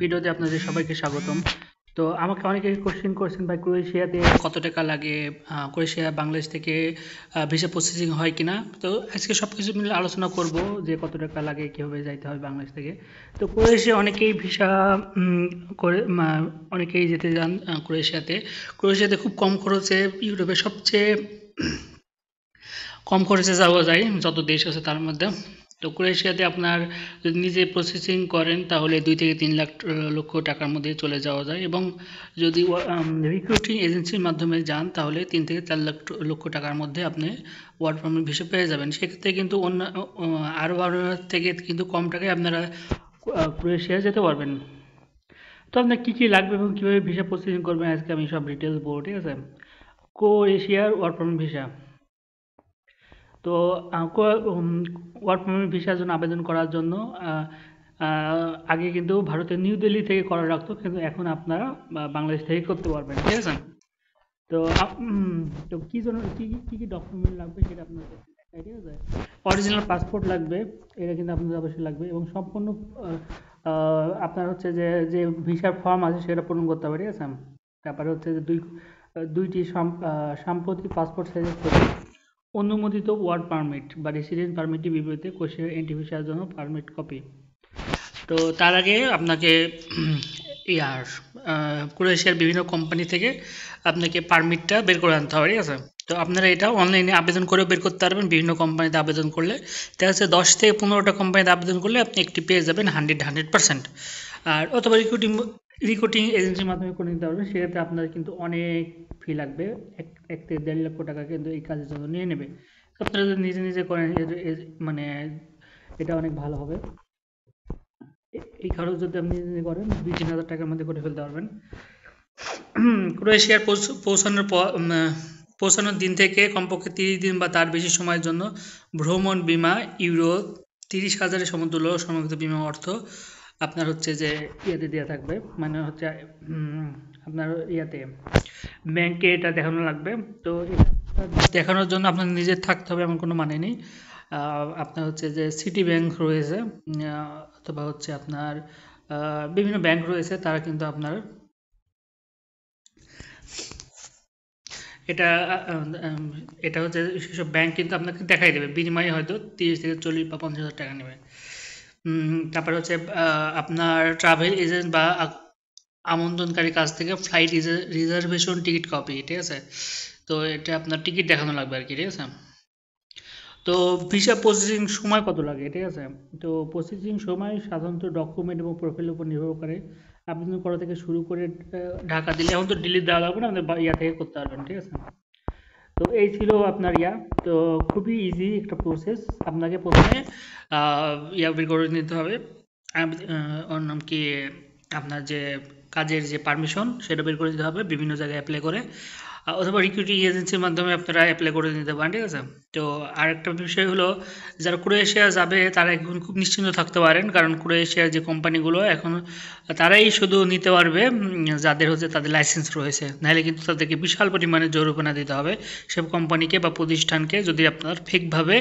ভিডিওতে আপনাদের সবাইকে স্বাগতম। তো আমাকে অনেকে কোশ্চেন করছেন ভাই ক্রোয়েশিয়াতে কত টাকা লাগে, ক্রোয়েশিয়া বাংলাদেশ থেকে ভিসা প্রসেসিং হয় কিনা। তো আজকে সব কিছু মিলে আলোচনা করব যে কত টাকা লাগে, কীভাবে যাইতে হয় বাংলাদেশ থেকে। তো ক্রোয়েশিয়া অনেকেই ভিসা করে অনেকেই যেতে যান ক্রোয়েশিয়াতে। ক্রোয়েশিয়াতে খুব কম খরচে ইউরোপের সবচেয়ে কম খরচে যাওয়া যায় যত দেশ আছে তার মধ্যে। তো ক্রোয়েশিয়াতে আপনার যদি নিজে প্রসেসিং করেন তাহলে 2 থেকে 3 লক্ষ টাকার মধ্যে চলে যাওয়া যায়, এবং যদি রিক্রুটিং এজেন্সির মাধ্যমে যান তাহলে 3 থেকে 4 লক্ষ টাকার মধ্যে আপনি ওয়ার্ক পারমিট ভিসা পেয়ে যাবেন। সেক্ষেত্রে কিন্তু অন্য আরব আমিরাত থেকে কিন্তু কম টাকায় আপনারা ক্রোয়েশিয়া যেতে পারবেন। তো আপনার কী কী লাগবে এবং কীভাবে ভিসা প্রসেসিং করবেন আজকে আমি সব ডিটেলস বলবো, ঠিক আছে। ক্রোয়েশিয়ার ওয়ার্ক পারমিট ভিসা। তো ওয়ার্ক পারমিট ভিসার জন্য আবেদন করার জন্য আগে কিন্তু ভারতের নিউ দিল্লি থেকে করা রাখতো, কিন্তু এখন আপনারা বাংলাদেশ থেকে করতে পারবেন, ঠিক আছে। তো তো কী জন্য কী কী ডকুমেন্ট লাগবে সেটা আপনাদের দেখাই, ঠিক আছে। অরিজিনাল পাসপোর্ট লাগবে, এটা কিন্তু আপনাদের অবশ্যই লাগবে, এবং সম্পূর্ণ আপনার হচ্ছে যে যে ভিসার ফর্ম আছে সেটা পূরণ করতে হবে, ঠিক আছে। তারপরে হচ্ছে যে দুইটি সাম্প্রতিক পাসপোর্ট সাইজের ছবি, অনুমোদিত ওয়ার্ক পারমিট বা রেসিডেন্ট পারমিটের বিপরীতে কোষের এন্ট্রি ভিসার জন্য পারমিট কপি। তো তার আগে আপনাকে ক্রোয়েশিয়ার বিভিন্ন কোম্পানি থেকে আপনাকে পারমিটটা বের করে আনতে হবে, ঠিক আছে। তো আপনারা এটা অনলাইনে আবেদন করেও বের করতে পারবেন। বিভিন্ন কোম্পানিতে আবেদন করলে দেখা যাচ্ছে 10 থেকে 15টা কোম্পানিতে আবেদন করলে আপনি একটি পেয়ে যাবেন 100%। আর অথবা রিক্রুটিং এজেন্সির মাধ্যমে করে নিতে পারবেন। সেক্ষেত্রে আপনার কিন্তু অনেক ফি লাগবে, 1 থেকে 1.5 লক্ষ টাকা কিন্তু এই কাজের জন্য নিয়ে নেবে। আপনারা যদি নিজে নিজে করেন মানে এটা অনেক ভালো হবে। এই খরচ যদি আপনি নিজে করেন 2-3 হাজার টাকার মধ্যে করে ফেলতে পারবেন। ক্রোয়েশিয়ার পৌঁছানোর দিন থেকে কমপক্ষে 30 দিন বা তার বেশি সময়ের জন্য ভ্রমণ বিমা ইউরো 30,000 সমতুল্য সমবেত বিমা অর্থ আপনার হচ্ছে যে ইয়েতে দেওয়া থাকবে, মানে হচ্ছে আপনার ইয়াতে ব্যাংকে এটা দেখানো লাগবে। তো এটা দেখানোর জন্য আপনার নিজের থাকতে হবে এমন কোনো মানে নেই। আপনার হচ্ছে যে সিটি ব্যাংক রয়েছে, অথবা হচ্ছে আপনার বিভিন্ন ব্যাংক রয়েছে, তারা কিন্তু আপনার এটা এটা হচ্ছে সেসব ব্যাংক কিন্তু আপনাকে দেখাই দেবে, বিনিময়ে হয়তো 30 থেকে 40 বা 50,000 টাকা নেবে। তারপরে হচ্ছে আপনার ট্রাভেল এজেন্ট বা আমন্ত্রণকারীর কাছ থেকে ফ্লাইট রিজার্ভেশন টিকিট কপি, ঠিক আছে। তো এটা আপনার টিকিট দেখানো লাগবে আর কি, ঠিক আছে। তো ভিসা প্রসেসিং সময় কত লাগে, ঠিক আছে। তো প্রসেসিং সময় সাধারণত ডকুমেন্ট এবং প্রোফাইলের উপর নির্ভর করে। আবেদন করা থেকে শুরু করে ঢাকা দিলে, এখন তো দিল্লি দেওয়া লাগবে না, আমাদের ইয়া থেকে করতে পারবেন, ঠিক আছে। তো এই ছিল আপনার তো খুবই ইজি একটা প্রসেস। আপনাকে প্রথমে বের করে নিতে হবে, ওর নাম কি, আপনার যে কাজের যে পারমিশন সেটা বের করে দিতে হবে বিভিন্ন জায়গায় অ্যাপ্লাই করে, অথবা রিক্রুটিং এজেন্সির মাধ্যমে আপনারা অ্যাপ্লাই করে নিতে পারেন, ঠিক আছে। তো আরেকটা বিষয় হলো, যারা ক্রোয়েশিয়া যাবে তারা এখন খুব নিশ্চিন্ত থাকতে পারেন, কারণ ক্রোয়েশিয়ার যে কোম্পানিগুলো এখন তারাই শুধু নিতে পারবে যাদের হচ্ছে তাদের লাইসেন্স রয়েছে, নাহলে কিন্তু তাদেরকে বিশাল পরিমাণে জরিমানা দিতে হবে সব কোম্পানিকে বা প্রতিষ্ঠানকে যদি আপনার ফেকভাবে